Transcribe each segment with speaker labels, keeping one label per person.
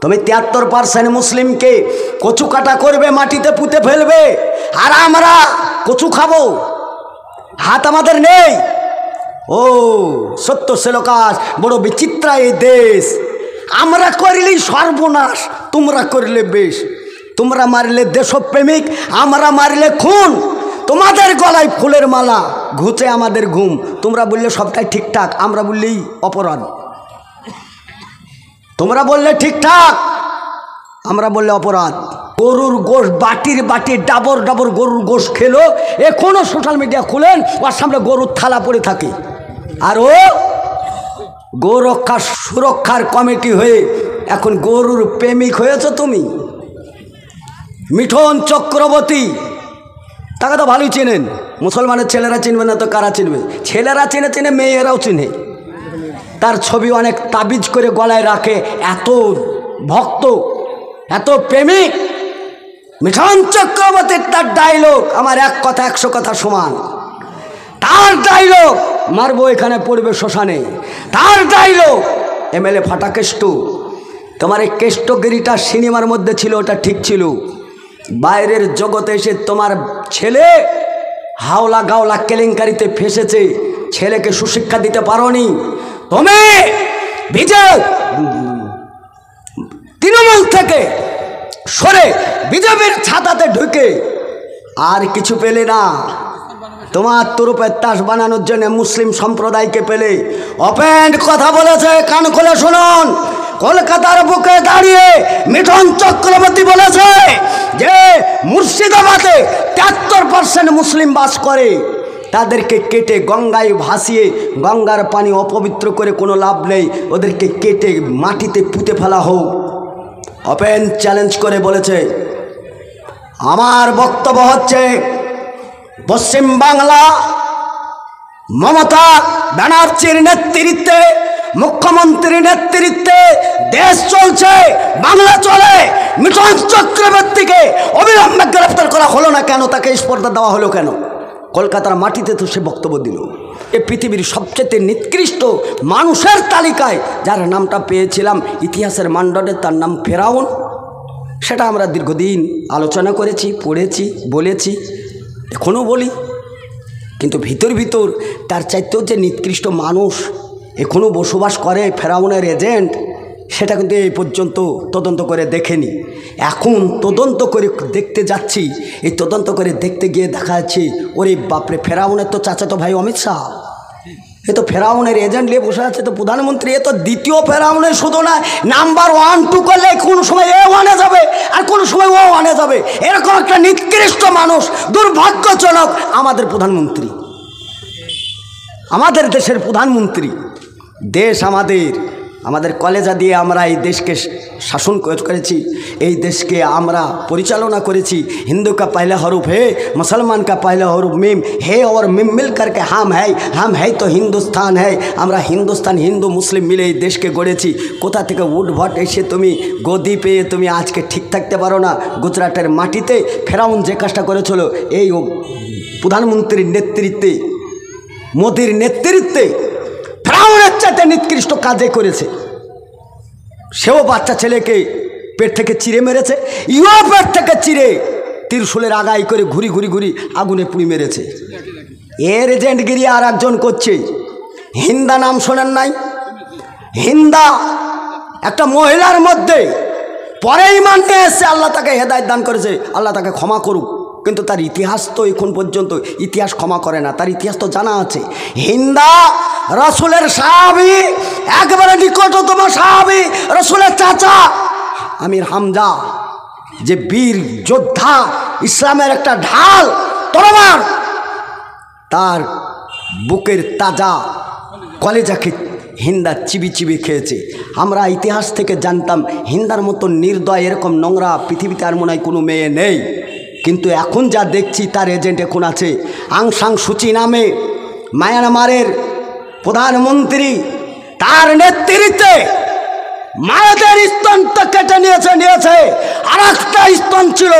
Speaker 1: তুমি 73% মুসলিমকে কচু কাটা করবে, মাটিতে পুঁতে ফেলবে, আর আমরা কচু খাবো? হাত আমাদের নেই। ও সত্য শ্লোকাস, বড় বিচিত্র এই দেশ। আমরা করলেই সর্বনাশ, তোমরা করলে বেশ। তোমরা মারলে দেশপ্রেমিক, আমরা মারলে খুন। তোমাদের গলায় ফুলের মালা, ঘুচে আমাদের ঘুম। তোমরা বললে সবটাই ঠিকঠাক, আমরা বললেই অপরাধ। তোমরা বললে ঠিকঠাক, আমরা বললে অপরাধ। গরুর গোশ বাটির বাটি ডাবর ডাবর গরুর গোশ খেলো, এখনো সোশ্যাল মিডিয়া খুলেন, ওর সামনে গরুর থালা পড়ে থাকে। আর ও গোরক্ষা সুরক্ষার কমিটি হয়ে এখন গরুর প্রেমিক হয়েছ তুমি। মিঠুন চক্রবর্তী, তাকে তো ভালোই চেনেন। মুসলমানের ছেলেরা চিনবে না তো কারা চিনবে? ছেলেরা চেনে চেনে, মেয়েরাও চিনে। তার ছবি অনেক তাবিজ করে গলায় রাখে। এত ভক্ত, এত প্রেমিক মিঠুন চক্রবর্তীর। তার ডায়লগ আমার এক কথা 100 কথা সমান। তার ডায়লগ মারবো এখানে পড়বে শ্মশানে। তার ডায়লগ এমএলএ ফাটা কেষ্ট। তোমার এই কেষ্টগিরিটা সিনেমার মধ্যে ছিল, ওটা ঠিক ছিল। বাইরের জগতে এসে তোমার ছেলে হাওলা গাওলা কেলেঙ্কারিতে ফেসেছে, ছেলেকে সুশিক্ষা দিতে পারোনি তুমি। বিজেপি তৃণমূল থেকে সরে বিজেপির ছাতাতে ঢুকে আর কিছু পেলে না। তোমার তুরুপের তাস বানানোর জন্য মুসলিম সম্প্রদায়কে পেলে। ওপেন কথা বলেছে, কান খুলে শুনুন। কলকাতার বুকে দাঁড়িয়ে মিঠুন চক্রবর্তী বলেছে যে মুর্শিদাবাদে 73% মুসলিম বাস করে, তাদেরকে কেটে গঙ্গায় ভাসিয়ে গঙ্গার পানি অপবিত্র করে কোনো লাভ নেই, ওদেরকে কেটে মাটিতে পুঁতে ফেলা হোক। ওপেন চ্যালেঞ্জ করে বলেছে। আমার বক্তব্য হচ্ছে, পশ্চিম বাংলা মমতা ব্যানার্জির নেতৃত্বে, মুখ্যমন্ত্রীর নেতৃত্বে দেশ চলছে, বাংলা চলে। মিঠুন চক্রবর্তীকে অবিলম্বে গ্রেফতার করা হলো না কেন? তাকে স্পর্ধা দেওয়া হলো কেন? কলকাতার মাটিতে তো সে বক্তব্য দিল। এ পৃথিবীর সবচেয়ে নিকৃষ্ট মানুষের তালিকায় যার নামটা পেয়েছিলাম ইতিহাসের মানদণ্ডে, তার নাম ফেরাউন। সেটা আমরা দীর্ঘদিন আলোচনা করেছি, পড়েছি, বলেছি, এখনও বলি। কিন্তু ভিতর ভিতর তার চাইতেও যে নিকৃষ্ট মানুষ এখনও বসবাস করে, ফেরাউনের এজেন্ট, সেটা কিন্তু এই পর্যন্ত তদন্ত করে দেখেনি। এখন তদন্ত করে দেখতে যাচ্ছি। এই তদন্ত করে দেখতে গিয়ে দেখা যাচ্ছে, ওরে বাপরে, ফেরাউনের তো চাচাতো ভাই অমিত শাহ, এ তো ফেরাউনের এজেন্ট নিয়ে বসে আছে। তো প্রধানমন্ত্রী, এ তো দ্বিতীয় ফেরাউনের, শুধু না নাম্বার 1 2 করলে কোনো সময় এ 1-এ যাবে আর কোনো সময় ও 1-এ যাবে। এরকম একটা নিকৃষ্ট মানুষ, দুর্ভাগ্যজনক আমাদের প্রধানমন্ত্রী, আমাদের দেশের প্রধানমন্ত্রী। দেশ আমাদের কলেজা দিয়ে আমরা এই দেশকে শাসন করেছি, এই দেশকে আমরা পরিচালনা করেছি। হিন্দু কা পহলা হরফ হে, মুসলমান কা পহলা হরফ মিম হে, और मिम मिल करके हम है तो हिंदुस्तान है। আমরা হিন্দুস্তান, হিন্দু মুসলিম মিলে এই দেশকে গড়েছি। কোথা থেকে উঠভট এসে তুমি গদি পেয়ে তুমি আজকে ঠিক থাকতে পারো না। গুজরাটের মাটিতে ফেরাউন যে কাজটা করেছিল, এই প্রধানমন্ত্রীর নেতৃত্বে, মোদির নেতৃত্বে ফেরাউনের চাইতে নিকৃষ্ট কাজে করেছে। সেও বাচ্চা ছেলেকে পেট থেকে চিরে মেরেছে, ইও পেট থেকে চিরে ত্রিশূলের আগাই করে ঘুরি ঘুরি ঘুরি আগুনে পুড়ি মেরেছে। এর এজেন্টগিরি আর একজন করছে। হিন্দা নাম শোনেন নাই? হিন্দা একটা মহিলার মধ্যে পরে ঈমান নিয়ে এসছে, আল্লাহ তাকে হেদায়েত দান করেছে, আল্লাহ তাকে ক্ষমা করুক। কিন্তু তার ইতিহাস তো এখন পর্যন্ত ইতিহাস ক্ষমা করে না, তার ইতিহাস তো জানা আছে। হিন্দা রসুলের সাহাবী, একেবারে নিকটতম সাহাবী, রসুলের চাচা আমির হামজা, যে বীর যোদ্ধা, ইসলামের একটা ঢাল তরবার, তার বুকের তাজা কলেজাকে হিন্দা চিবি চিবি খেয়েছে। আমরা ইতিহাস থেকে জানতাম হিন্দার মতো নির্দয়, এরকম নোংরা পৃথিবীতে আর মনে হয় কোনো মেয়ে নেই। কিন্তু এখন যা দেখছি, তার এজেন্ট এখন আছে। আং সাং সুচি নামে মায়ানমারের প্রধানমন্ত্রী, তার নেতৃত্বে মায়েদের স্তন তো কেটে নিয়েছে। আর একটা স্তন ছিল,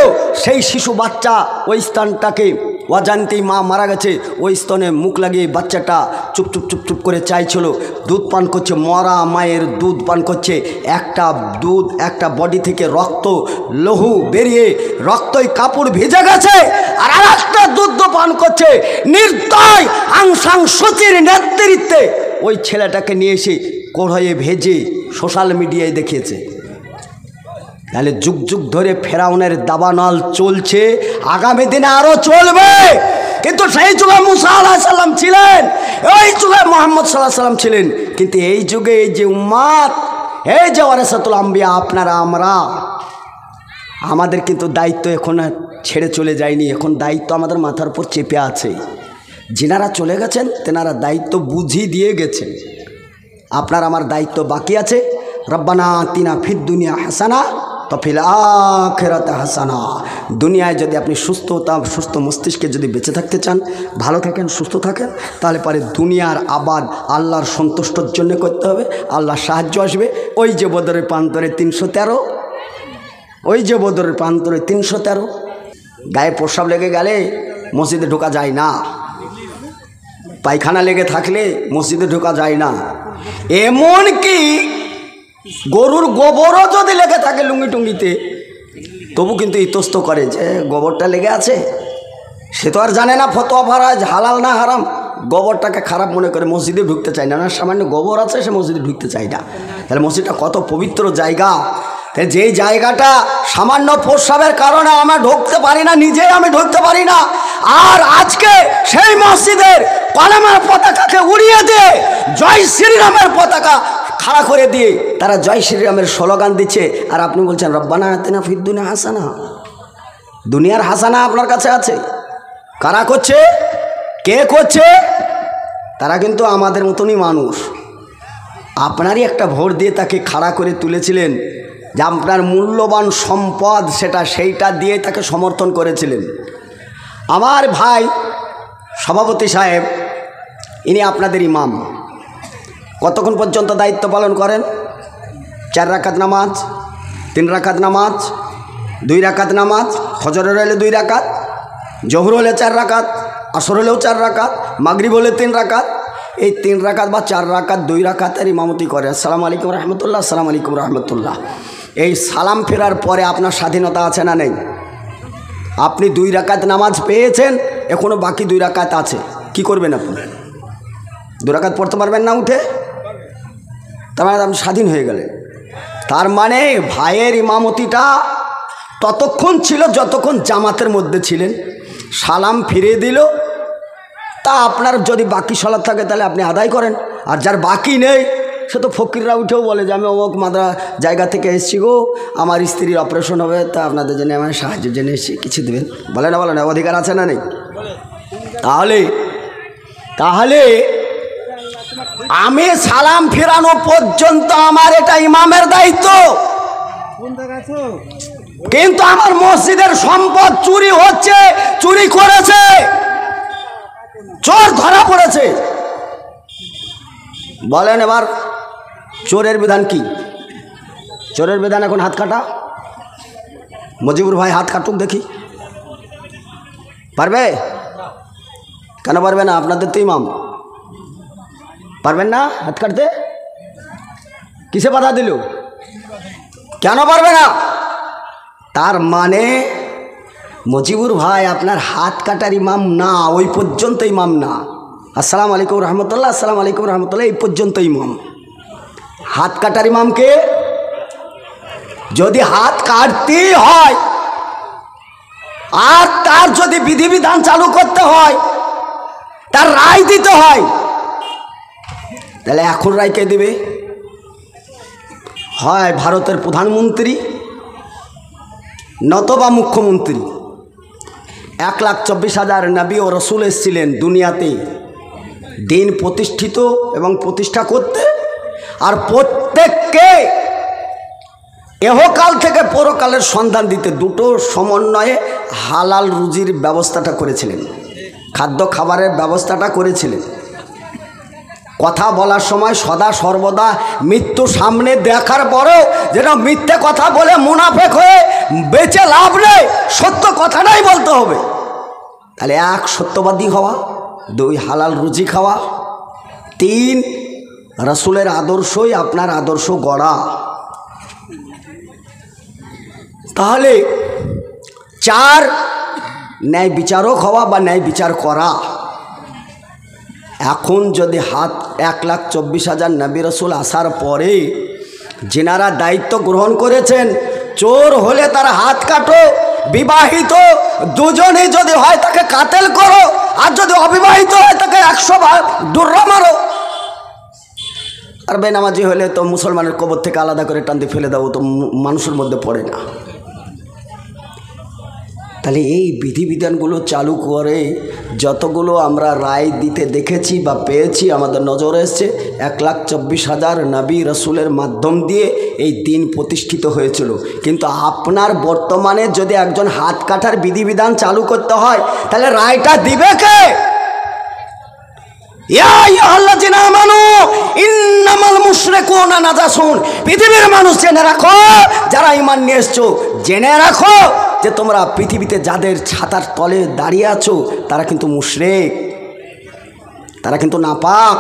Speaker 1: সেই শিশু বাচ্চা ওই স্তনটাকে অজান্তেই মা মারা গেছে, ওই স্তনে মুখ লাগিয়ে বাচ্চাটা চুপ চুপ চুপ চুপ করে চাইছিল, দুধ পান করছে, মরা মায়ের দুধ পান করছে। একটা বডি থেকে রক্ত লহু বেরিয়ে রক্তই কাপড় ভিজে গেছে, আর আরেকটা দুধ পান করছে। নির্দয় আং সাং সুচির নেতৃত্বে ওই ছেলেটাকে নিয়ে এসে কড়াইয়ে ভেজে সোশ্যাল মিডিয়ায় দেখিয়েছে। তাহলে যুগ যুগ ধরে ফেরাউনের দাবানল চলছে, আগামী দিনে আরো চলবে। কিন্তু সেই যুগে মুসা আলাইহিস সালাম ছিলেন, ওই যুগে মুহাম্মদ সাল্লাল্লাহু আলাইহি সাল্লাম ছিলেন, কিন্তু এই যুগে এই যে উম্মাত, এই যে ওয়ারাসাতুল আম্বিয়া আপনারা আমরা, আমাদের কিন্তু দায়িত্ব এখন ছেড়ে চলে যায়নি, এখন দায়িত্ব আমাদের মাথার উপর চেপে আছে। যিনারা চলে গেছেন তেনারা দায়িত্ব বুঝিয়ে দিয়ে গেছেন, আপনার আমার দায়িত্ব বাকি আছে। রব্বানা আতিনা ফিদ দুনিয়া হাসানা তফিল আখিরাতে হাসানা। দুনিয়ায় যদি আপনি সুস্থ মস্তিষ্কে যদি বেঁচে থাকতে চান, ভালো থাকেন, সুস্থ থাকেন, তাহলে পরে দুনিয়ার আবাদ আল্লাহর সন্তুষ্টর জন্য করতে হবে, আল্লাহর সাহায্য আসবে। ওই যে বদরের প্রান্তরে 313, ওই যে বদরের প্রান্তরে 313, গায়ে প্রস্রাব লেগে গেলে মসজিদে ঢোকা যায় না, পায়খানা লেগে থাকলে মসজিদে ঢোকা যায় না, এমনকি গরুর গোবরও যদি লেগে থাকে লুঙ্গি টুঙ্গিতে, তবু কিন্তু ইতস্ত করে যে গোবরটা লেগে আছে। সে তো আর জানে না ফতোয়া ফারাজ হালাল না হারাম, গোবরটাকে খারাপ মনে করে মসজিদে ঢুকতে চায় না। সামান্য গোবর আছে, সে মসজিদে ঢুকতে চায় না। তাহলে মসজিদটা কত পবিত্র জায়গা, যেই জায়গাটা সামান্য প্রস্রাবের কারণে আমরা ঢুকতে পারি না, নিজেই আমি ঢুকতে পারি না, আর আজকে সেই মসজিদের কলমের পতাকাকে উড়িয়ে দিয়ে জয় শ্রীরামের পতাকা খাড়া করে দিয়ে তারা জয় শ্রীরামের স্লোগান দিচ্ছে, আর আপনি বলছেন রব্বানা আতিনা ফিদ দুনিয়া হাসানা। দুনিয়ার হাসানা আপনার কাছে আছে, কারা করছে, কে করছে? তারা কিন্তু আমাদের মতনই মানুষ। আপনারই একটা ভোট দিয়ে তাকে খাড়া করে তুলেছিলেন, যে আপনার মূল্যবান সম্পদ সেইটা দিয়ে তাকে সমর্থন করেছিলেন। আমার ভাই সভাপতি সাহেব, ইনি আপনাদের ইমাম, কতক্ষণ পর্যন্ত দায়িত্ব পালন করেন? 4 রাকাত নামাজ, 3 রাকাত নামাজ, 2 রাকাত নামাজ, ফজরের হলে 2 রাকাত, জোহর হলে 4 রাকাত, আসর হলেও 4 রাকাত, মাগরিব হলে 3 রাকাত। এই 3 রাকাত বা 4 রাকাত 2 রাকাতের ইমামতি করে। আসসালামু আলাইকুম রহমতুল্লাহ, আসসালামু আলাইকুম রহমতুল্লাহ। এই সালাম ফেরার পরে আপনার স্বাধীনতা আছে না নেই? আপনি 2 রাকাত নামাজ পেয়েছেন, এখনও বাকি 2 রাকাত আছে, কি করবেন আপনি? 2 রাকাত পড়তে পারবেন না উঠে? তার মানে আপনি স্বাধীন হয়ে গেলেন। তার মানে ভাইয়ের ইমামতিটা ততক্ষণ ছিল যতক্ষণ জামাতের মধ্যে ছিলেন। সালাম ফিরিয়ে দিল, তা আপনার যদি বাকি সলাৎ থাকে তাহলে আপনি আদায় করেন, আর যার বাকি নেই সে তো ফকিররা উঠেও বলে যে আমি অমুক মাদ্রা জায়গা থেকে এসেছি গো, আমার স্ত্রীর অপারেশন হবে, তা আপনাদের জন্য আমার সাহায্যের জন্য এসেছি, কিছু দেবেন। বলে না, বলে না, অধিকার আছে না নেই? তাহলে আমি সালাম ফেরানো পর্যন্ত আমার এটা ইমামের দায়িত্ব। কিন্তু আমার মসজিদের সম্পদ চুরি হচ্ছে, চুরি করেছে, চোর ধরা পড়েছে। বলেন এবার চোরের বিধান কি? চোরের বিধান এখন হাত কাটা। মজিবুর ভাই হাত কাটুক দেখি, পারবে? কেন পারবে না? আপনাদের তো ইমাম, পারবেন না হাত কাটতে? কিসে বাধা দিল? কেন পারবে না? তার মানে মজিবুর ভাই আপনার হাত কাটার ইমাম না, ওই পর্যন্ত ইমাম না। আসসালামু আলাইকুম রহমতুল্লাহ, আসসালামু আলাইকুম রহমতুল্লাহ, এই পর্যন্ত ইমাম। হাত কাটার ইমামকে যদি হাত কাটতেই হয় আর তার যদি বিধিবিধান চালু করতে হয়, তার রায় দিতে হয়, তাহলে এখন রায় কে দিবে? হয় ভারতের প্রধানমন্ত্রী নতবা মুখ্যমন্ত্রী। 1,24,000 নবী ও রসুল এসেছিলেন দুনিয়াতে দিন প্রতিষ্ঠিত এবং প্রতিষ্ঠা করতে, আর প্রত্যেককে এহকাল থেকে পরকালের সন্ধান দিতে, দুটো সমন্বয়ে হালাল রুজির ব্যবস্থাটা করেছিলেন, খাদ্য খাবারের ব্যবস্থাটা করেছিলেন। কথা বলার সময় সদা সর্বদা মৃত্যু সামনে দেখার পরেও যেন মিথ্যে কথা বলে মুনাফেক হয়ে বেঁচে লাভ নেই, সত্য কথাটাই বলতে হবে। তাহলে 1 সত্যবাদী হওয়া, 2 হালাল রুজি খাওয়া, 3 রাসূলের আদর্শই আপনার আদর্শ গড়া, তাহলে 4 ন্যায় বিচারক হওয়া বা ন্যায় বিচার করা। এখন যদি 1,24,000 নবী রাসূল আসার পরে যেনারা দায়িত্ব গ্রহণ করেছেন, চোর হলে তার হাত কাটো, বিবাহিত দুজনে যদি হয় তাকে কাতেল করো, আর যদি অবিবাহিত হয় তাকে 100 বার ডুররা মারো, আর বেনামাজি হলে তো মুসলমানের কবর থেকে আলাদা করে টান দিয়ে ফেলে দাও, তো মানুষের মধ্যে পড়ে না। তাহলে এই বিধিবিধানগুলো চালু করে যতগুলো আমরা রায় দিতে দেখেছি বা পেয়েছি, আমাদের নজরে এসছে 1,24,000 নবী রসুলের মাধ্যম দিয়ে এই দিন প্রতিষ্ঠিত হয়েছিল। কিন্তু আপনার বর্তমানে যদি একজন হাত কাটার বিধিবিধান চালু করতে হয়, তাহলে রায়টা দিবে কে? পৃথিবীর মানুষ জেনে রাখো, যারা ঈমান নিয়ে এসছো জেনে রাখো যে তোমরা পৃথিবীতে যাদের ছাতার তলে দাঁড়িয়ে আছো তারা কিন্তু মুশরিক, তারা কিন্তু নাপাক।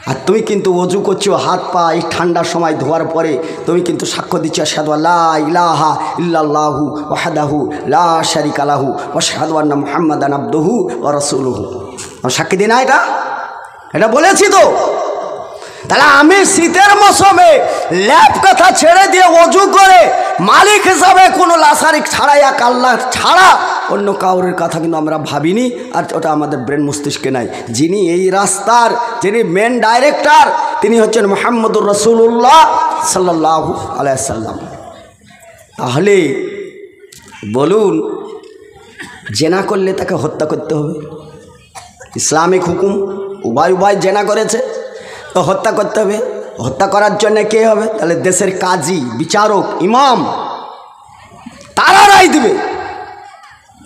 Speaker 1: আর তুমি কিন্তু ওযু করছো, হাত পা এই ঠান্ডার সময় ধোয়ার পরে তুমি কিন্তু সাক্ষ্য দিচ্ছ আশহাদু আল্লা ইলাহা ইল্লাল্লাহু ওয়াহদাহু লা শারীকা লাহু ওয়া আশহাদু আন্না মুহাম্মাদান আবদুহু ওয়া রাসূলুহু। সাক্ষী দিই না এটা বলেছি তো। তাহলে আমি শীতের মৌসুমে ল্যাপ কথা ছেড়ে দিয়ে ওযু করে মালিক হিসাবে কোনো লাসারিক ছাড়াই এক আল্লাহ ছাড়া অন্য কাউরের কথা কিন্তু আমরা ভাবিনি, আর ওটা আমাদের ব্রেন মস্তিষ্কে নাই। যিনি এই রাস্তার যিনি মেন ডাইরেক্টর তিনি হচ্ছেন মুহাম্মদুর রাসূলুল্লাহ সাল্লাল্লাহু আলাইহি সাল্লাম। তাহলে বলুন, জেনা করলে তাকে হত্যা করতে হবে, ইসলামিক হুকুম, উভয় জেনা করেছে তো হত্যা করতে হবে। হত্যা করার জন্য কে হবে? তাহলে দেশের কাজী, বিচারক, ইমাম, তারা রায় দিবে।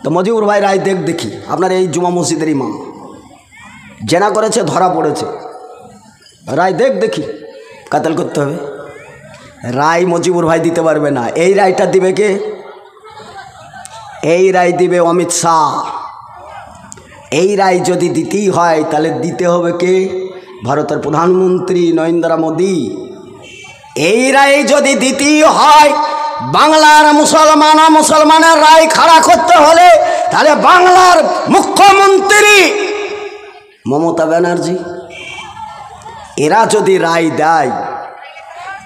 Speaker 1: তো মজিবুর ভাই রায় দেখি, আপনার এই জুমা মসজিদের ইমাম জেনা করেছে, ধরা পড়েছে, রায় দেখি কাতেল করতে হবে। রায় মজিবুর ভাই দিতে পারবে না। এই রায়টা দিবে কে? এই রায় দিবে অমিত শাহ। এই রায় যদি দিতেই হয় তাহলে দিতে হবে কে? ভারতের প্রধানমন্ত্রী নরেন্দ্র মোদী। এই রায় যদি দিতেই হয়, বাংলার মুসলমানের রায় খাড়া করতে হলে তাহলে বাংলার মুখ্যমন্ত্রী মমতা ব্যানার্জি। এরা যদি রায় দেয়,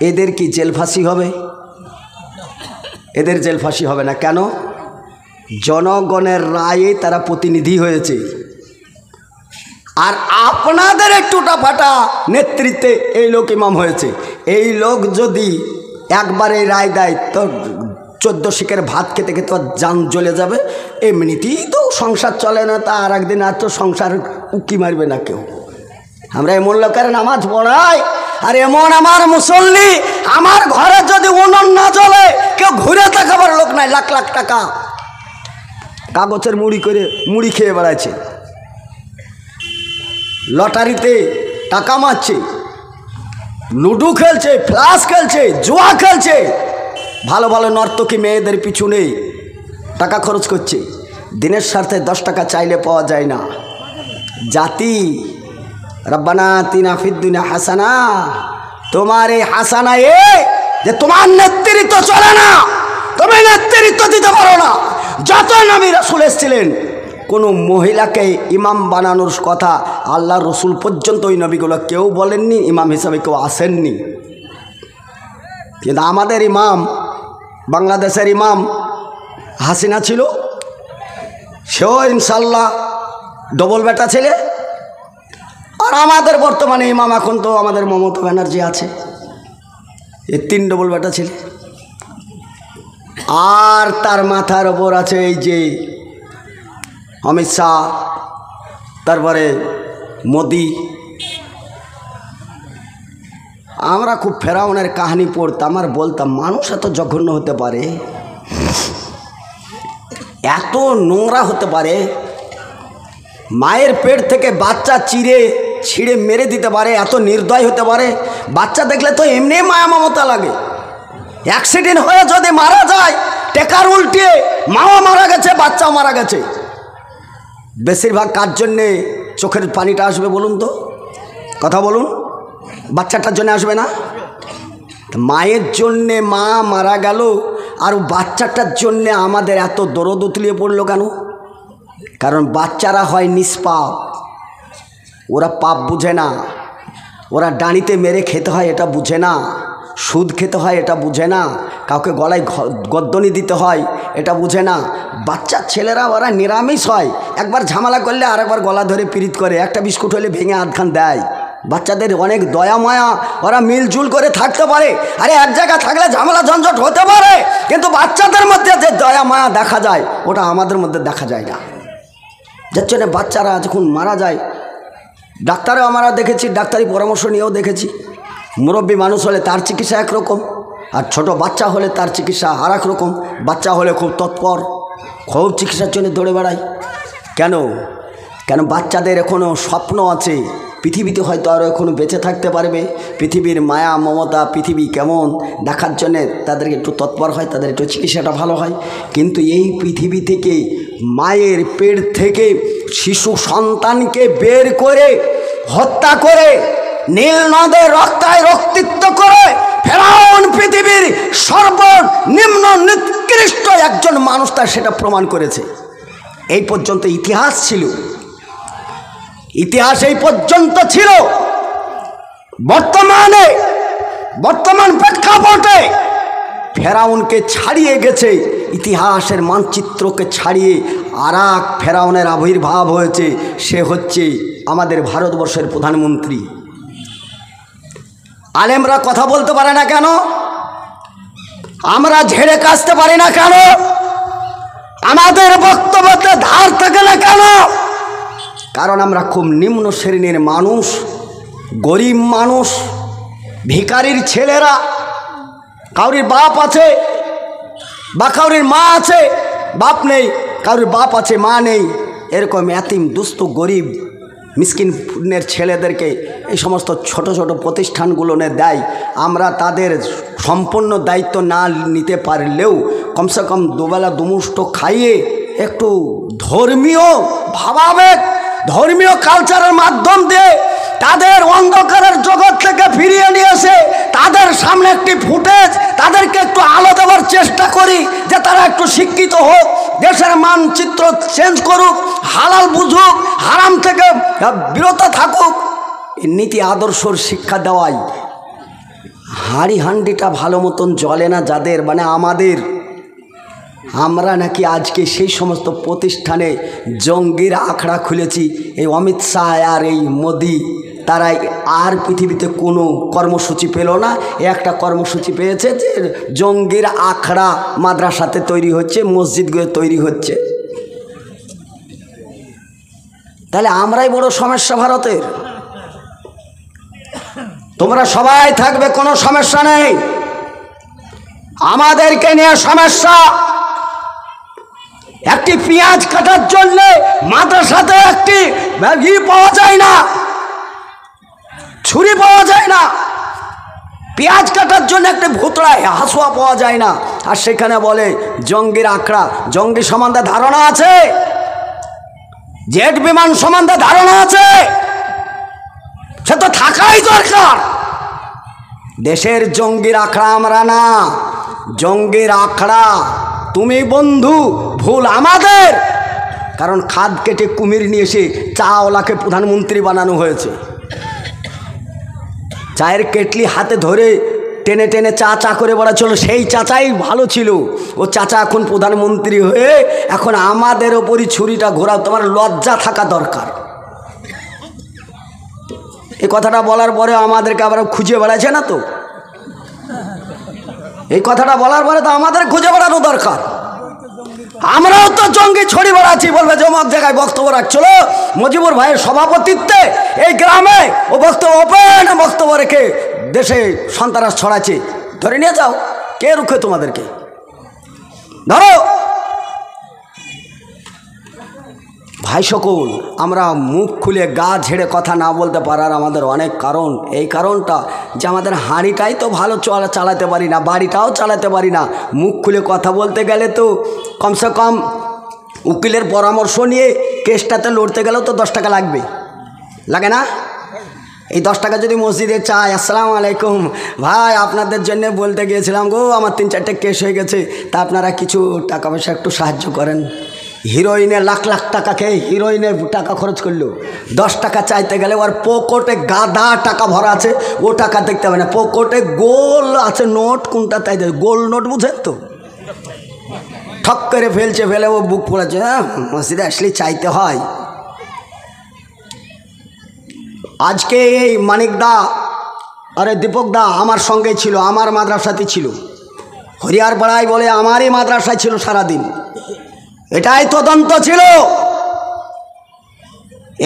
Speaker 1: এদের কি জেল ফাঁসি হবে? এদের জেল ফাঁসি হবে না। কেন? জনগণের রায়ে তারা প্রতিনিধি হয়েছে। আর আপনাদের একটু টাফাটা নেতৃত্বে এই লোক ইমাম হয়েছে। এই লোক যদি একবারে রায় দেয় তো 14 শিকের ভাত খেতে খেতে জান জ্বলে যাবে। এমনিতেই তো সংসার চলে না, তা আর একদিন আর তো সংসার উকি মারবে না কেউ। আমরা এমন লোকের নামাজ পড়াই, আর এমন আমার মুসল্লি, আমার ঘরে যদি উনুন না জ্বলে কেউ ঘুরে তাকাবার লোক নাই। লাখ লাখ টাকা কাগজের মুড়ি খেয়ে বেড়াচ্ছে, লটারিতে টাকা মারছে, লুডো খেলছে, ফ্লাশ খেলছে, জুয়া খেলছে, ভালো ভালো নর্তকী মেয়েদের পিছনে টাকা খরচ করছে। দিনের স্বার্থে 10 টাকা চাইলে পাওয়া যায় না। জাতি রব্বানা আতিনা ফিদ দুনিয়া হাসানা, তোমার এই হাসানা যে তোমার নেতৃত্ব চলে না, তুমি নেতৃত্ব দিতে পারো না। যত নবী রাসূল এসেছিলেন, কোনো মহিলাকে ইমাম বানানোর কথা আল্লাহ রসুল পর্যন্ত ওই নবীগুলো কেউ বলেননি, ইমাম হিসাবে কেউ আসেননি। কিন্তু আমাদের ইমাম, বাংলাদেশের ইমাম হাসিনা ছিল, সেও ইনশাল্লাহ ডবল বেটা ছেলে। আর আমাদের বর্তমানে ইমাম এখন তো আমাদের মমতা ব্যানার্জি আছে, এই 3 ডবল বেটা ছেলে। আর তার মাথার ওপর আছে এই যে অমিত শাহ, তারপরে মোদি। আমরা খুব ফেরাউনের কাহিনী পড়তাম আর বলতাম, মানুষ এত জঘন্য হতে পারে, এত নোংরা হতে পারে। মায়ের পেট থেকে বাচ্চা চিরে ছিঁড়ে মেরে দিতে পারে, এত নির্দয় হতে পারে। বাচ্চা দেখলে তো এমনি মায়া মমতা লাগে। অ্যাক্সিডেন্ট হয়ে যদি মারা যায়, টেকার উল্টিয়ে মাও মারা গেছে, বাচ্চাও মারা গেছে। বেশিরভাগ কার জন্যে চোখের পানিটা আসবে বলুন তো? কথা বলুন। বাচ্চাটার জন্য আসবে না? মায়ের জন্যে মা মারা গেল, আর বাচ্চাটার জন্যে আমাদের এত দরদ উতলিয়ে পড়লো কেন? কারণ বাচ্চারা হয় নিষ্পাপ, ওরা পাপ বুঝে না। ওরা ডাঁড়িতে মেরে খেতে হয় এটা বুঝে না, সুদ খেতে হয় এটা বুঝে না, কাউকে গলায় গদ্দনি দিতে হয় এটা বুঝে না। বাচ্চা ছেলেরা ওরা নিরামিষ হয়, একবার ঝামেলা করলে আরেকবার গলা ধরে পীড়িত করে, একটা বিস্কুট হলে ভেঙে আধখান দেয়। বাচ্চাদের অনেক দয়া মায়া, ওরা মিলজুল করে থাকতে পারে। আরে এক জায়গায় থাকলে ঝামেলা ঝঞ্ঝট হতে পারে, কিন্তু বাচ্চাদের মধ্যে যে দয়া মায়া দেখা যায় ওটা আমাদের মধ্যে দেখা যায় না। যার জন্য বাচ্চারা যখন মারা যায়, ডাক্তারও আমরা দেখেছি, ডাক্তারি পরামর্শ নিয়েও দেখেছি, মুরব্বী মানুষ হলে তার চিকিৎসা একরকম, আর ছোট বাচ্চা হলে তার চিকিৎসা আর এক রকম। বাচ্চা হলে খুব তৎপর, খুব চিকিৎসার জন্য দৌড়ে বেড়ায়। কেন? কেন বাচ্চাদের এখনও স্বপ্ন আছে, পৃথিবীতে হয়তো আরও এখনও বেঁচে থাকতে পারবে, পৃথিবীর মায়া মমতা পৃথিবী কেমন দেখার জন্যে তাদেরকে একটু তৎপর হয়, তাদের একটু চিকিৎসাটা ভালো হয়। কিন্তু এই পৃথিবী থেকে, মায়ের পেট থেকে শিশু সন্তানকে বের করে হত্যা করে নীল নদের রক্তায় রক্তিত করে ফেরাউন পৃথিবীর সর্বনিম্ন নিকৃষ্ট একজন মানুষ, তার সেটা প্রমাণ করেছে। এই পর্যন্ত ইতিহাস ছিল, ইতিহাস এই পর্যন্ত ছিল। বর্তমান প্রেক্ষাপটে ফেরাউনকে ছাড়িয়ে গেছে, ইতিহাসের মানচিত্রকে ছাড়িয়ে আর এক ফেরাউনের আবির্ভাব হয়েছে। সে হচ্ছে আমাদের ভারতবর্ষের প্রধানমন্ত্রী। আলেমরা কথা বলতে পারে না কেন? আমরা ঝেড়ে কাশতে পারি না কেন? আমাদের বক্তব্যতে ধার থাকে না কেন? কারণ আমরা খুব নিম্ন শ্রেণীর মানুষ, গরিব মানুষ, ভিখারির ছেলেরা। কাউরির বাপ আছে বা কাউরির মা আছে, বাপ নেই, কাউরির বাপ আছে মা নেই, এরকম এতিম দুস্থ গরিব মিসকিনের ছেলেদেরকে এই সমস্ত ছোট ছোট প্রতিষ্ঠানগুলোনে দেয়। আমরা তাদের সম্পূর্ণ দায়িত্ব না নিতে পারলেও কমসে কম দুবেলা দুমুষ্ট খাইয়ে একটু ধর্মীয় ভাবাবেগ, ধর্মীয় কালচারের মাধ্যম দিয়ে তাদের অন্ধকারের জগৎ থেকে ফিরিয়ে নিয়ে এসে তাদের সামনে একটি ফুটেজ, তাদেরকে একটু আলো দেওয়ার চেষ্টা করি, যে তারা একটু শিক্ষিত হোক, দেশের মানচিত্র চেঞ্জ করুক, হালাল বুঝুক, হারাম থেকে বিরত থাকুক। এই নীতি আদর্শর শিক্ষা দেওয়াই। হাঁড়ি হান্ডিটা ভালো মতন জ্বলে না যাদের, মানে আমাদের, আমরা নাকি আজকে সেই সমস্ত প্রতিষ্ঠানে জঙ্গির আখড়া খুলেছি। এই অমিত শাহ আর এই মোদি, তারা আর পৃথিবীতে কোনো কর্মসূচি পেল না, একটা কর্মসূচি পেয়েছে যে জঙ্গির আখড়া মাদ্রাসাতে তৈরি হচ্ছে, মসজিদগুলো তৈরি হচ্ছে। তাহলে আমরাই বড় সমস্যা ভারতের। তোমরা সবাই থাকবে, কোনো সমস্যা নেই, আমাদেরকে নিয়ে সমস্যা। একটি পেঁয়াজ কাটার জন্য মাদ্রাসাতে একটি পাওয়া যায় না, ছুরি পাওয়া যায় না, পেঁয়াজ কাটার জন্য একটা ভুতড়া হাসুয়া পাওয়া যায় না, আর সেখানে বলে জঙ্গির আখড়া। জঙ্গি সম্বন্ধে ধারণা আছে? জেট বিমান সম্বন্ধে ধারণা আছে? সে তো থাকাই দরকার। দেশের জঙ্গির আখড়া আমরা না, জঙ্গির আখড়া তুমি বন্ধু, ভুল আমাদের। কারণ খাদ কেটে কুমির নিয়ে এসে চাওয়ালাকে প্রধানমন্ত্রী বানানো হয়েছে। চায়ের কেটলি হাতে ধরে টেনে টেনে চা চা করে বেড়াচ্ছিল, সেই চাচাই ভালো ছিল। ও চাচা এখন প্রধানমন্ত্রী হয়ে এখন আমাদের ওপরই ছুরিটা ঘোরাও। তোমার লজ্জা থাকা দরকার। এই কথাটা বলার পরে আমাদেরকে আবার খুঁজে বেড়াচ্ছে না তো? এই কথাটা বলার পরে তো আমাদের খুঁজে বেড়ানো দরকার। আমরাও তো জঙ্গি ছড়ি বেড়াচ্ছি, বলবে জমক জায়গায় বক্তব্য রাখছিল মজিবুর ভাইয়ের সভাপতিত্বে এই গ্রামে, ও বক্তব্য ওপেন বক্তব্য রেখে দেশে সন্ত্রাস ছড়াচ্ছে। ধরে নিয়ে যাও, কে রুখে তোমাদেরকে? ধরো। ভাই সকল, আমরা মুখ খুলে গা ঝেড়ে কথা না বলতে পারার আমাদের অনেক কারণ। এই কারণটা যে আমাদের হাঁড়িটাই তো ভালো চালাতে পারি না, বাড়িটাও চালাতে পারি না। মুখ খুলে কথা বলতে গেলে তো কমসে কম উকিলের পরামর্শ নিয়ে কেসটাতে লড়তে গেলেও তো 10 টাকা লাগবে, লাগে না? এই 10 টাকা যদি মসজিদে চাই, আসসালামু আলাইকুম ভাই, আপনাদের জন্য বলতে গিয়েছিলাম গো, আমার 3-4টে কেস হয়ে গেছে, তা আপনারা কিছু টাকা পয়সা একটু সাহায্য করেন। হিরোইনে লাখ লাখ টাকা খেয়ে হিরোইনে টাকা খরচ করলো, 10 টাকা চাইতে গেলে ওর পকেটে গাদা টাকা ভরা আছে, ও টাকা দেখতে হবে না, পকেটে গোল আছে নোট, কোনটা তাই গোল নোট, বুঝেন তো? ঠক করে ফেলে ও বুক পড়েছে, হ্যাঁ মসজিদে আসলেই চাইতে হয়। আজকে এই মানিক দা আরে দীপক দা আমার সঙ্গে ছিল, আমার মাদ্রাসাতে ছিল, হরিয়ার পাড়ায় বলে আমারই মাদ্রাসায় ছিল সারাদিন, এটাই তদন্ত ছিল।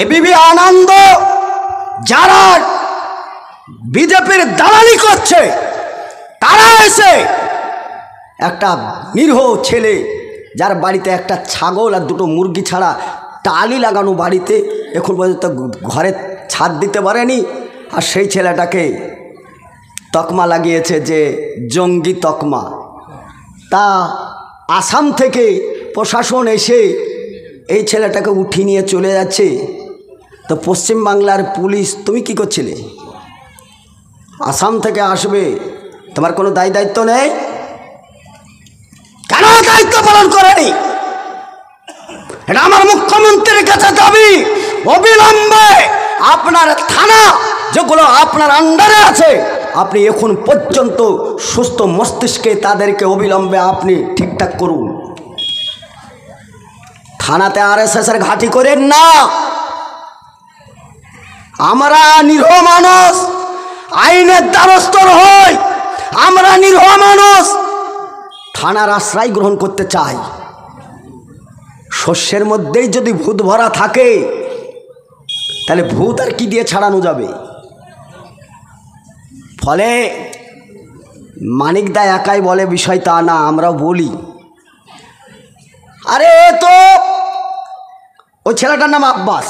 Speaker 1: এবিপি আনন্দ যারা বিজেপির দালালি করছে, তারা এসে একটা নিরীহ ছেলে যার বাড়িতে একটা ছাগল আর 2টো মুরগি ছাড়া টালি লাগানো বাড়িতে এখন পর্যন্ত ঘরে ছাদ দিতে পারেনি, আর সেই ছেলেটাকে তকমা লাগিয়েছে যে জঙ্গি তকমা। তা আসাম থেকে প্রশাসন এসে এই ছেলেটাকে উঠিয়ে নিয়ে চলে যাচ্ছে। তো পশ্চিমবাংলার পুলিশ তুমি কি করছিলে? আসাম থেকে আসবে, তোমার কোনো দায়িত্ব নেই? কেন দায়িত্ব পালন করেনি? এটা আমার মুখ্যমন্ত্রীর কাছে দাবি, অবিলম্বে আপনার থানা যেগুলো আপনার আন্ডারে আছে, আপনি এখন পর্যন্ত সুস্থ মস্তিষ্কে তাদেরকে অবিলম্বে আপনি ঠিকঠাক করুন। থানাতে আরএসএসের ঘাঁটি করেন না। আমরা নিরীহ মানুষ, আইনের দ্বারস্থ হই, আমরা নিরীহ মানুষ থানার আশ্রয় গ্রহণ করতে চাই। শস্যের মধ্যেই যদি ভূত ভরা থাকে, তাহলে ভূত আর কি দিয়ে ছাড়ানো যাবে? ফলে মানিকদা একাই বলে বিষয় তা না, আমরাও বলি। আরে তো ওই ছেলেটার নাম আব্বাস,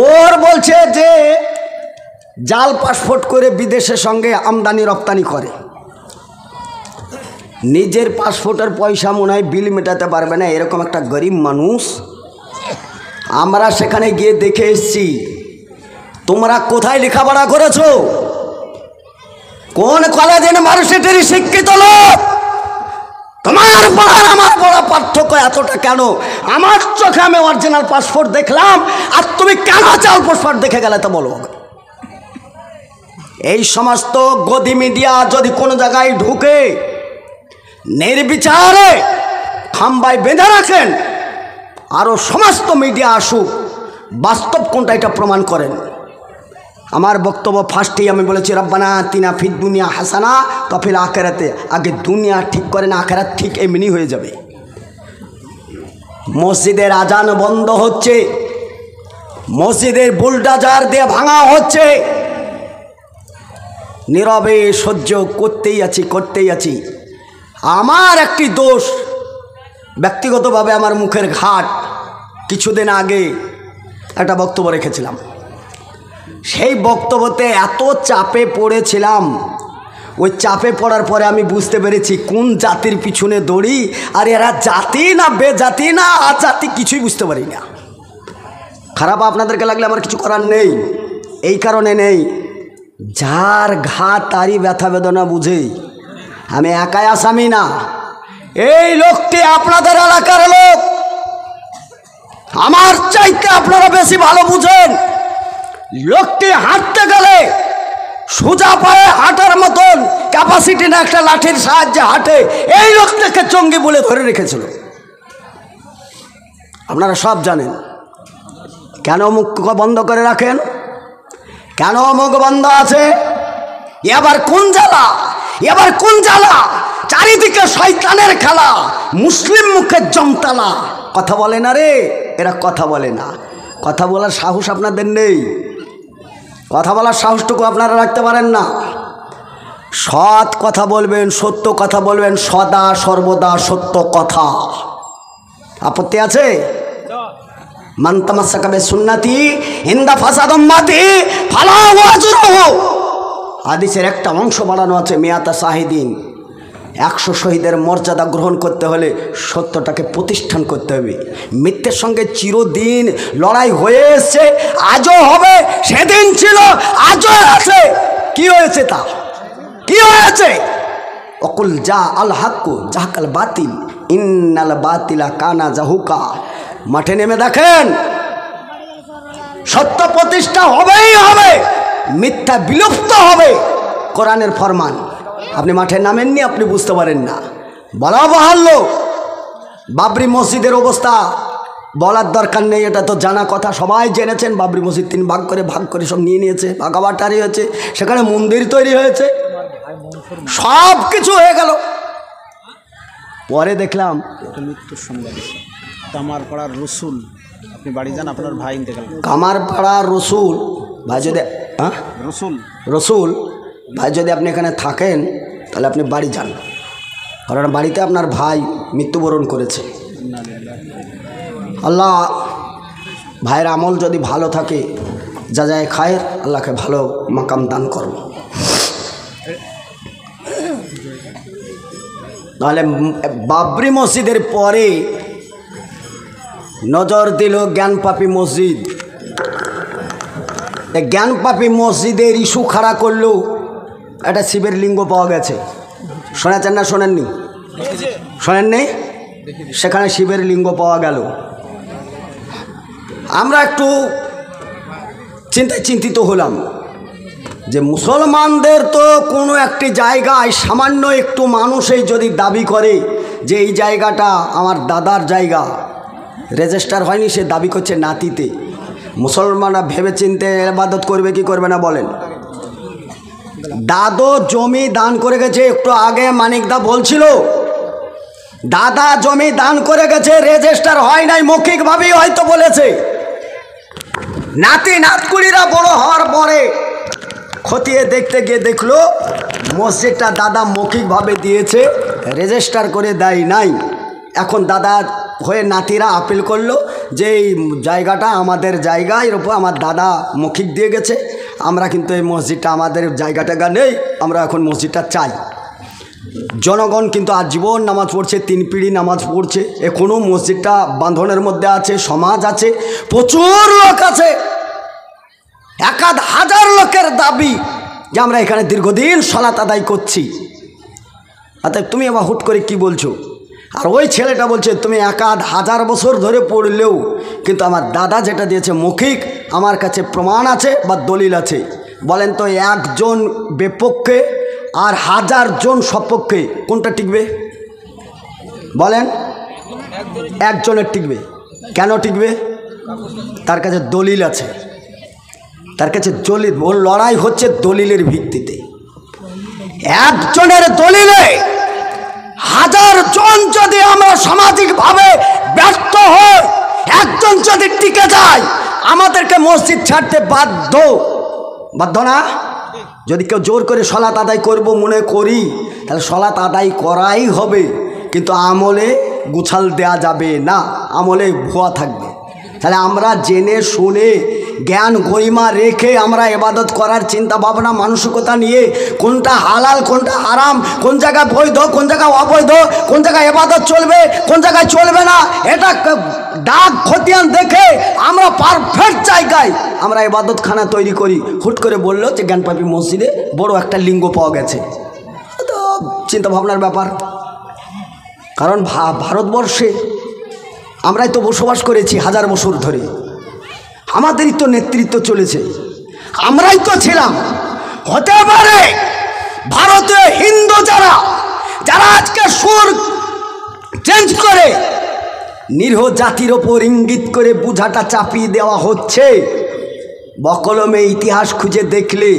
Speaker 1: ওর বলছে যে জাল পাসপোর্ট করে বিদেশের সঙ্গে আমদানি রপ্তানি করে, নিজের পাসপোর্টের পয়সা মনে হয় বিল মেটাতে পারবে না, এরকম একটা গরিব মানুষ। আমরা সেখানে গিয়ে দেখে এসেছি, তোমরা কোথায় লেখাপড়া করেছো, কোন কলেজে ইউনিভার্সিটির শিক্ষিত লোক? তোমার পড়ার আমার পড়া পার্থক্য এতটা কেন? আমার চোখে আমি অরিজিনাল পাসপোর্ট দেখলাম, আর তুমি কেন জাল পাসপোর্ট দেখে গেলে তা বলো। এই সমস্ত গদি মিডিয়া যদি কোনো জায়গায় ঢুকে নির্বিচারে খাম্বায় বেঁধে রাখেন, আরও সমস্ত মিডিয়া আসুক, বাস্তব কোনটা এটা প্রমাণ করেন। আমার বক্তব্য ফার্স্টেই আমি বলেছি, রব্বানা আতিনা ফিদ দুনিয়া হাসানা ওয়া ফিল আখিরাতে, আগে দুনিয়া ঠিক করেন, আখিরাত ঠিক এমনি হয়ে যাবে। মসজিদের আজান বন্ধ হচ্ছে, মসজিদের বুলডোজার দিয়ে ভাঙা হচ্ছে, নীরবে সহ্য করতেই আছি। আমার একটি দোষ, ব্যক্তিগতভাবে আমার মুখের ঘাট। কিছুদিন আগে একটা বক্তব্য রেখেছিলাম, সেই বক্তব্যতে এত চাপে পড়েছিলাম, ওই চাপে পড়ার পরে আমি বুঝতে পেরেছি কোন জাতির পিছনে দৌড়ি, আর এরা জাতি না বেজাতি না আজাতি কিছুই বুঝতে পারি না। খারাপ আপনাদেরকে লাগলে আমার কিছু করার নেই, এই কারণে নেই, যার ঘাট তারই ব্যথা বেদনা বুঝে। আমি একাই আসামি না, এই লোকটি আপনাদের এলাকার লোক, আমার চাইতে আপনারা বেশি ভালো বুঝেন। লোকটি হাঁটতে গেলে সোজা পায়ে হাঁটার মতন ক্যাপাসিটি না, একটা লাঠির সাহায্যে হাঁটে। এই লোকটাকে জঙ্গি বলে ধরে রেখেছিল। আপনারা সব জানেন। কেন মুখ বন্ধ করে রাখেন? কেন মুখ বন্ধ আছে? এবার কোন জ্বালা? চারিদিকে শয়তানের খেলা, মুসলিম মুখের জমতালা। কথা বলে না রে, এরা কথা বলে না। কথা বলার সাহস আপনাদের নেই, কথা বলার সাহসটুকু আপনারা রাখতে পারেন না। সৎ কথা বলবেন, সত্য কথা বলবেন, সদা সর্বদা সত্য কথা। আপত্তি আছে? মান তামাসসাকা বিসুন্নতি ইনদা ফাসাদ উম্মতি ফালাহু আজরুহু। হাদিসের একটা অংশ বাড়ানো আছে, মিয়াতা শাহিদিন, 100 শহীদের মর্যাদা গ্রহণ করতে হলে সত্যটাকে প্রতিষ্ঠান করতে হবে। মিথ্যের সঙ্গে চিরদিন লড়াই হয়ে এসছে, আজও হবে, সেদিন ছিল, আজও আছে। কি হয়েছে? তা কি হয়েছে? অকুল যা আল হাক্কু জাহাকাল বাতিল ইন্নাল বাতিলা কানা জাহুকা। মাঠে নেমে দেখেন, সত্য প্রতিষ্ঠা হবেই হবে, মিথ্যা বিলুপ্ত হবে, কোরআনের ফরমান। আপনি মাঠে নামেননি, আপনি বুঝতে পারেন না। বলা বাহাল্য, বাবরি মসজিদের অবস্থা বলার দরকার নেই, এটা তো জানা কথা, সবাই জেনেছেন। বাবরি মসজিদ 3 ভাগ করে সব নিয়ে নিয়েছে, ভাগাবাটারি হয়েছে, সেখানে মন্দির তৈরি হয়েছে, সব কিছু হয়ে গেল। পরে দেখলাম
Speaker 2: মৃত্যুর সংবাদ, কামারপাড়ার রসুল, আপনি বাড়ি যান, আপনার ভাই ইন্তেকাল।
Speaker 1: কামারপাড়ার রসুল ভাই, যদি রসুল ভাই যদি আপনি এখানে থাকেন তাহলে আপনি বাড়ি যান, কারণ বাড়িতে আপনার ভাই মৃত্যুবরণ করেছে। আল্লাহ ভাইয়ের আমল যদি ভালো থাকে, যা যায় খায়ের, আল্লাহকে ভালো মাকাম দান করো। তাহলে বাবরি মসজিদের পরে নজর দিল জ্ঞানপাপী মসজিদ। জ্ঞানপাপী মসজিদের ইস্যু খাড়া করলো, একটা শিবের লিঙ্গ পাওয়া গেছে। শোনেছেন না শোনেননি? শোনেননি? সেখানে শিবের লিঙ্গ পাওয়া গেল। আমরা একটু চিন্তিত হলাম যে মুসলমানদের তো কোনো একটি জায়গায় সামান্য একটু মানুষই যদি দাবি করে যে এই জায়গাটা আমার দাদার জায়গা, রেজিস্টার হয়নি, সে দাবি করছে নাতিতে, মুসলমানরা ভেবে চিন্তে ইবাদত করবে কি করবে না বলেন? দাদু জমি দান করে গেছে, একটু আগে মানিকদা বলছিল, দাদা জমি দান করে গেছে, রেজিস্টার হয় নাই, মৌখিকভাবেই হয়তো বলেছে। নাতি নাতকুড়িরা বড় হওয়ার পরে খতিয়ে দেখতে গিয়ে দেখলো মসজিদটা দাদা মৌখিকভাবে দিয়েছে, রেজিস্টার করে দেয় নাই। এখন দাদা হয়ে নাতিরা আপিল করলো যে এই জায়গাটা আমাদের জায়গা, এর উপর আমার দাদা মৌখিক দিয়ে গেছে, আমরা কিন্তু এই মসজিদটা আমাদের জায়গাটা নেই, আমরা এখন মসজিদটা চাই। জনগণ কিন্তু আজীবন নামাজ পড়ছে, 3 পিঁড়ি নামাজ পড়ছে, এখনও মসজিদটা বাঁধনের মধ্যে আছে, সমাজ আছে, প্রচুর লোক আছে, 1000 লোকের দাবি যে আমরা এখানে দীর্ঘদিন সালাত আদায় করছি। অর্থাৎ তুমি আবার হুট করে কি বলছো? আর ওই ছেলেটা বলছে তুমি 1000 বছর ধরে পড়লেও কিন্তু আমার দাদা যেটা দিয়েছে মৌখিক, আমার কাছে প্রমাণ আছে বা দলিল আছে। বলেন তো, একজন বিপক্ষে আর 1000 জন সপক্ষে কোনটা টিকবে? বলেন, একজনের টিকবে। কেন টিকবে? তার কাছে দলিল আছে, তার কাছে দলিল। ওর লড়াই হচ্ছে দলিলের ভিত্তিতে। একজনের দলিলে 1000 জন যদি আমরা সামাজিকভাবে ব্যর্থ হই, একজন যদি টিকে যায়, আমাদেরকে মসজিদ ছাড়তে বাধ্য না? যদি কেউ জোর করে সলাত আদায় করব মনে করি, তাহলে সলাত আদায় করাই হবে, কিন্তু আমলে গুছাল দেয়া যাবে না, আমলে ভুয়া থাকবে। তাহলে আমরা জেনে শুনে জ্ঞান গরিমা রেখে আমরা ইবাদত করার চিন্তা ভাবনা মানসিকতা নিয়ে, কোনটা হালাল কোনটা হারাম, কোন জায়গায় বৈধ কোন জায়গায় অবৈধ, কোন জায়গায় ইবাদত চলবে কোন জায়গায় চলবে না, এটা দাগ খতিয়ান দেখে আমরা পারফেক্ট জায়গায় আমরা ইবাদতখানা তৈরি করি। হুট করে বললো যে জ্ঞানপাপী মসজিদে বড় একটা লিঙ্গ পাওয়া গেছে, তো চিন্তা ভাবনার ব্যাপার। কারণ ভারতবর্ষে আমরাই তো বসবাস করেছি 1000 বছর ধরে, আমাদেরই তো নেতৃত্ব চলেছে, আমরাই তো ছিলাম। হতে পারে ভারতীয় হিন্দু যারা আজকে সুর চেঞ্জ করে নিরীহ জাতির ওপর ইঙ্গিত করে বুঝাটা চাপিয়ে দেওয়া হচ্ছে, বকলমে ইতিহাস খুঁজে দেখলে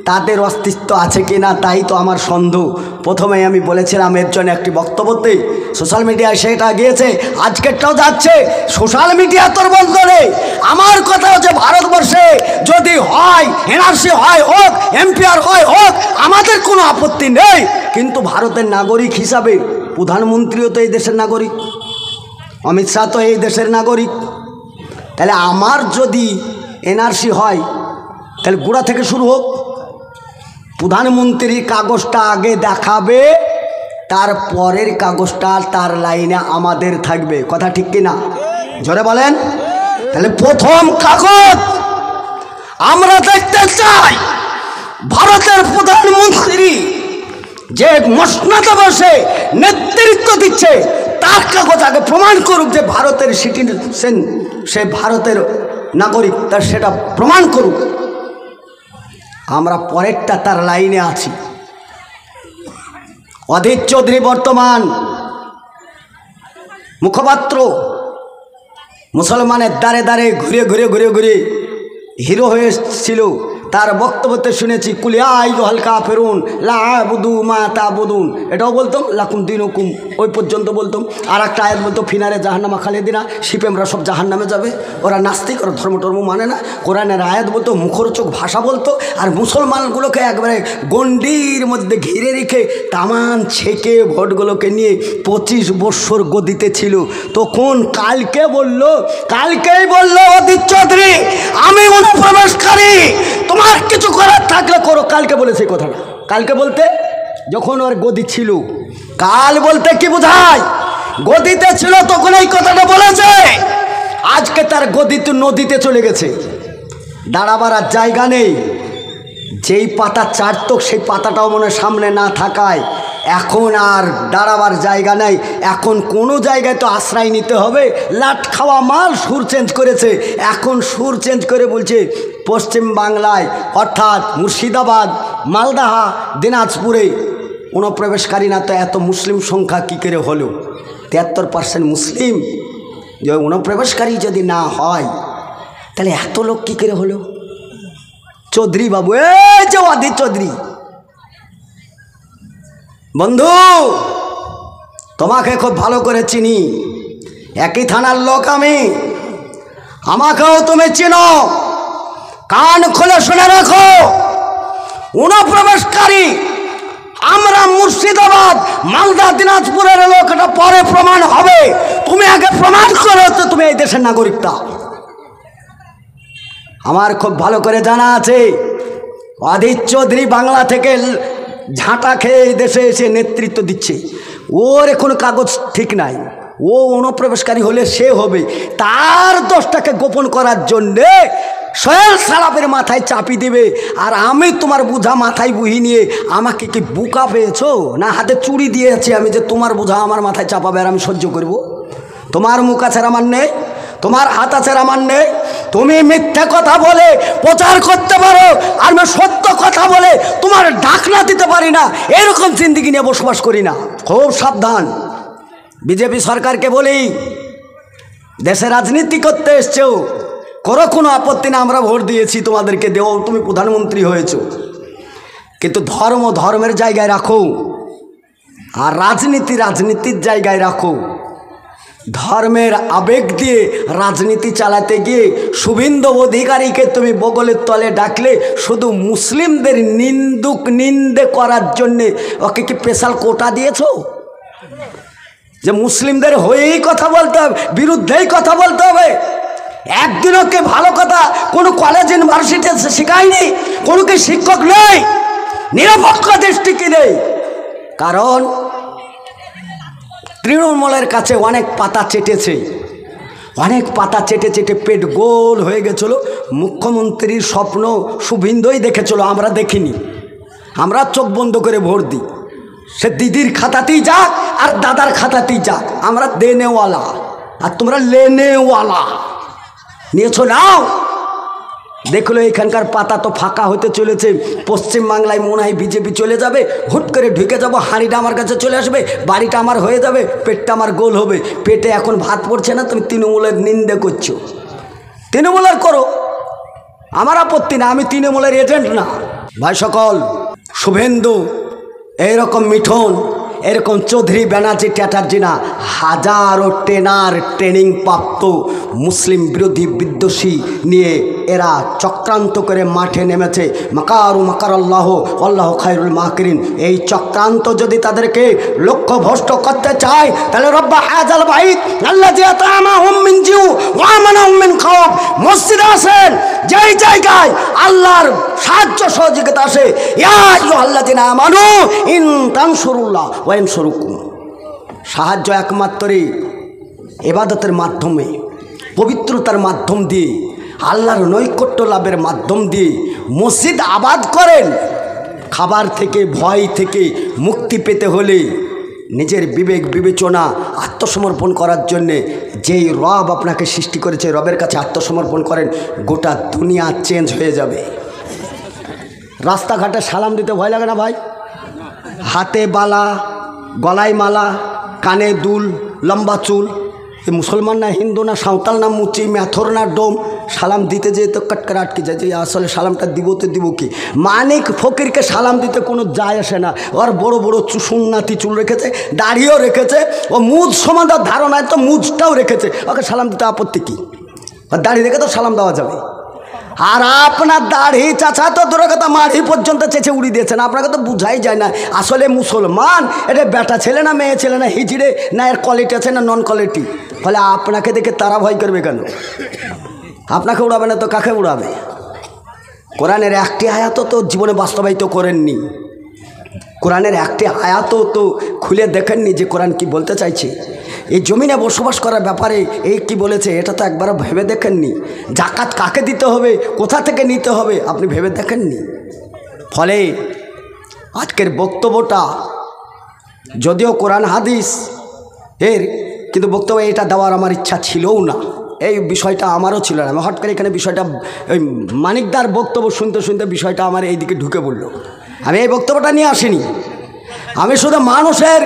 Speaker 1: তাদের অস্তিত্ব আছে কিনা তাই তো আমার সন্দেহ। প্রথমেই আমি বলেছিলাম এর জন্য একটি বক্তব্যতে, সোশ্যাল মিডিয়ায় সেটা গিয়েছে, আজকেরটাও যাচ্ছে। সোশ্যাল মিডিয়া তোর বন্ধ নেই। আমার কথা হচ্ছে ভারতবর্ষে যদি হয়, এনআরসি হয় হোক, এমপিআর হয় হোক, আমাদের কোনো আপত্তি নেই, কিন্তু ভারতের নাগরিক হিসাবে প্রধানমন্ত্রীও তো এই দেশের নাগরিক, অমিত শাহ তো এই দেশের নাগরিক। তাহলে আমার যদি এনআরসি হয় তাহলে গোড়া থেকে শুরু হোক। প্রধানমন্ত্রীর কাগজটা আগে দেখাবে, তার পরের কাগজটা তার লাইনে আমাদের থাকবে। কথা ঠিক কিনা? জোরে বলেন। তাহলে প্রথম কাগজ আমরা দেখতে চাই ভারতের প্রধানমন্ত্রী যে মসনদে বসে নেতৃত্ব দিচ্ছে তার কাগজ আগে প্রমাণ করুক যে ভারতের সিটিজেন, সে ভারতের নাগরিক, তার সেটা প্রমাণ করুক। আমরা পরেরটা তার লাইনে আছি। অধীর চৌধুরী বর্তমান মুখপাত্র, মুসলমানের দ্বারে দ্বারে ঘুরে ঘুরে ঘুরে ঘুরে হিরো হয়েছিল। তার বক্তব্যতে শুনেছি কুলিয়া হালকা ফেরুন লাবুদু মা তাবুদুন, এটাও বলতাম লাকুম দিন হুকুম, ওই পর্যন্ত বলতাম। আর একটা আয়াত বলতো ফিনারে জাহান্নামা খালিদিনা, শিপেমরা সব জাহান্নামে যাবে। ওরা নাস্তিক, ওরা ধর্ম টর্ম মানে না। কোরআনের আয়াত বলতো, মুখরোচক ভাষা বলতো। আর মুসলমানগুলোকে একবারে গণ্ডির মধ্যে ঘিরে রেখে তামান ছেকে ভোটগুলোকে নিয়ে 25 বৎসর গদিতে ছিল। তখন কালকেই বললো অধীর চৌধুরী আমি অনুপ্রবেশকারী, তোমার কিছু করার থাকলে করো। কালকে বলেছে কথাটা। কালকে বলতে যখন ওর গদি ছিল, কাল বলতে কি বোঝায়? গদিতে ছিল তখন এই কথাটা বলেছে। আজকে তার গদিতে নদীতে চলে গেছে, দাঁড়াবার আর জায়গা নেই। যেই পাতা চারতো সেই পাতাটাও মনে সামনে না থাকায় এখন আর দাঁড়াবার জায়গা নেই। এখন কোনো জায়গায় তো আশ্রয় নিতে হবে। লাট খাওয়া মাল সুর চেঞ্জ করেছে। এখন সুর চেঞ্জ করে বলছে পশ্চিম বাংলায় অর্থাৎ মুর্শিদাবাদ, মালদাহা, দিনাজপুরে অনুপ্রবেশকারী না তো এত মুসলিম সংখ্যা কী করে হলো? 73% মুসলিম। যে অনুপ্রবেশকারী যদি না হয় তাহলে এত লোক কী করে হলো? চৌধুরী বাবু, এই যে অধীর চৌধুরী বন্ধু, তোমাকে খুব ভালো করে চিনি, একই থানার লোক আমি, আমাকেও তুমি চিনো। কান খুলে শুনে রাখো, অনুপ্রবেশকারী আমরা মুর্শিদাবাদ, মালদা, দিনাজপুরের লোক, এটা পরে প্রমাণ হবে। তুমি আগে প্রমাণ করো তো তুমি এই দেশের নাগরিকটা। আমার খুব ভালো করে জানা আছে অধীর চৌধুরী বাংলা থেকে ঝাঁটা খেয়ে এই দেশে এসে নেতৃত্ব দিচ্ছে। ওর এখন কাগজ ঠিক নাই। ও অনুপ্রবেশকারী হলে সে হবে, তার দোষটাকে গোপন করার জন্যে সোহেল সালাফের মাথায় চাপি দেবে। আর আমি তোমার বোঝা মাথায় বুহি নিয়ে আমাকে কি বুকা পেয়েছো না হাতে চুড়ি দিয়েছি আমি যে তোমার বোঝা আমার মাথায় চাপাবে আর আমি সহ্য করব? তোমার মুখ আছে আমার নেই, তোমার হাত আছে আমার নেই। তুমি মিথ্যা কথা বলে প্রচার করতে পারো আর আমি সত্য কথা বলে তোমার ঢাকনা দিতে পারি না। এরকম জিন্দিগি নিয়ে বসবাস করি না। খুব সাবধান। বিজেপি সরকারকে বলি, দেশে রাজনীতি করতে এসছো, করো, কোনো আপত্তি না, আমরা ভোট দিয়েছি তোমাদেরকে, দেও, তুমি প্রধানমন্ত্রী হয়েছো, কিন্তু ধর্মের জায়গায় রাখো আর রাজনীতির জায়গায় রাখো। ধর্মের আবেগ দিয়ে রাজনীতি চালাতে গিয়ে শুভেন্দু অধিকারীকে তুমি বগলের তলে ডাকলে শুধু মুসলিমদের নিন্দে করার জন্যে ওকে কি স্পেশাল কোটা দিয়েছো যে মুসলিমদের হয়েই কথা বলতে হবে, বিরুদ্ধেই কথা বলতে হবে? একদিনও কে ভালো কথা কোনো কলেজ ইউনিভার্সিটি শেখায়নি? কোনো কি শিক্ষক নেই? নিরপেক্ষ দৃষ্টিকে নেই। কারণ তৃণমূলের কাছে অনেক পাতা চেটেছে, অনেক পাতা চেটে চেটে পেট গোল হয়ে গেছিল। মুখ্যমন্ত্রীর স্বপ্ন শুভেন্দুই দেখেছিল, আমরা দেখিনি। আমরা চোখ বন্ধ করে ভোট দিই, সে দিদির খাতাতেই যাক আর দাদার খাতাতেই যাক, আমরা দেনেওয়ালা আর তোমরা লেনেওয়ালা। নিয়েছো নাও। দেখলো এখানকার পাতা তো ফাঁকা হতে চলেছে। পশ্চিমবাংলায় মনে হয় বিজেপি চলে যাবে, হুট করে ঢুকে যাব, হাঁড়িটা আমার কাছে চলে আসবে, বাড়িটা আমার হয়ে যাবে, পেটটা আমার গোল হবে। পেটে এখন ভাত পড়ছে না, তুমি তৃণমূলের নিন্দে করছো। তৃণমূলের করো, আমার আপত্তি না, আমি তৃণমূলের এজেন্ট না। ভাই সকল, শুভেন্দু এইরকম মিঠুন, এরকম চৌধুরী, ব্যানার্জি, চ্যাটার্জি না, হাজারো ট্রেনিং প্রাপ্ত মুসলিম বিরোধী বিদ্বেষী নিয়ে এরা চক্রান্ত করে মাঠে নেমেছে। মাকারু মাকার আল্লাহ আল্লাহ খায়রুল মাকিরিন। এই চক্রান্ত যদি তাদেরকে লক্ষ্যভ্রষ্ট করতে চায় তাহলে রব্বা হাযাল বাইত আল্লাযী আত'আমাহুম মিন জিউ ওয়া আমানাহুম মিন খাওফ, মসজিদে আসেন যেই জায়গায় আল্লাহর সাহায্য সহযোগিতা আসে। ইয়া আইয়ুহাল্লাযীনা আমানু ইন তানসুরুল্লাহ ওয়া ইয়ানসুরুকুম। সাহায্য একমাত্রই ইবাদতের মাধ্যমে, পবিত্রতার মাধ্যম দিয়ে, আল্লাহর নৈকট্য লাভের মাধ্যম দিয়ে মসজিদ আবাদ করেন। খাবার থেকে, ভয় থেকে মুক্তি পেতে হলে নিজের বিবেক বিবেচনা আত্মসমর্পণ করার জন্যে যেই রব আপনাকে সৃষ্টি করেছে রবের কাছে আত্মসমর্পণ করেন, গোটা দুনিয়া চেঞ্জ হয়ে যাবে। রাস্তাঘাটে সালাম দিতে ভয় লাগে না ভাই? হাতে বালা, গলায় মালা, কানে দুল, লম্বা চুল, এ মুসলমান না হিন্দু না সাঁওতাল না মুচি ম্যাথর না ডোম, সালাম দিতে যেয়ে তো কটকর আটকে যায় যে আসলে সালামটা দিব তো দিব কি। মানিক ফকিরকে সালাম দিতে কোনো যায় আসে না। ওর বড় বড় সুন্নাতি চুল রেখেছে, দাড়িও রেখেছে, ও মুজ সমাদার ধারণায় তো মুজটাও রেখেছে, ওকে সালাম দিতে আপত্তি কী? আর দাড়ি রেখে তো সালাম দেওয়া যাবে। আর আপনার দাড়ি চাচা তো দূরের কথা মাড়ি পর্যন্ত চেঁচে উড়িয়ে দিয়েছেন, আপনাকে তো বুঝাই যায় না আসলে মুসলমান এটা বেটা ছেলে না মেয়ে ছেলে না হিজড়ে না এর কোয়ালিটি আছে না নন কোয়ালিটি। ফলে আপনাকে দেখে তারা ভয় করবে কেন? আপনাকে উড়াবে না তো কাকে উড়াবে? কোরআনের একটি আয়াতও তো জীবনে বাস্তবায়িত করেননি, কোরআনের একটি আয়াতও তো খুলে দেখেননি যে কোরআন কি বলতে চাইছে। এই জমিনে বসবাস করার ব্যাপারে এই কি বলেছে এটা তো একবারও ভেবে দেখেননি। জাকাত কাকে দিতে হবে, কোথা থেকে নিতে হবে আপনি ভেবে দেখেননি। ফলে আজকের বক্তব্যটা যদিও কোরআন হাদিস এর, কিন্তু বক্তব্য এটা দেওয়ার আমার ইচ্ছা ছিলও না, এই বিষয়টা আমারও ছিল না। আমি হট করে এখানে বিষয়টা ওই মানিকদার বক্তব্য শুনতে শুনতে বিষয়টা আমার এই দিকে ঢুকে পড়লো। আমি এই বক্তব্যটা নিয়ে আসিনি, আমি শুধু মানুষের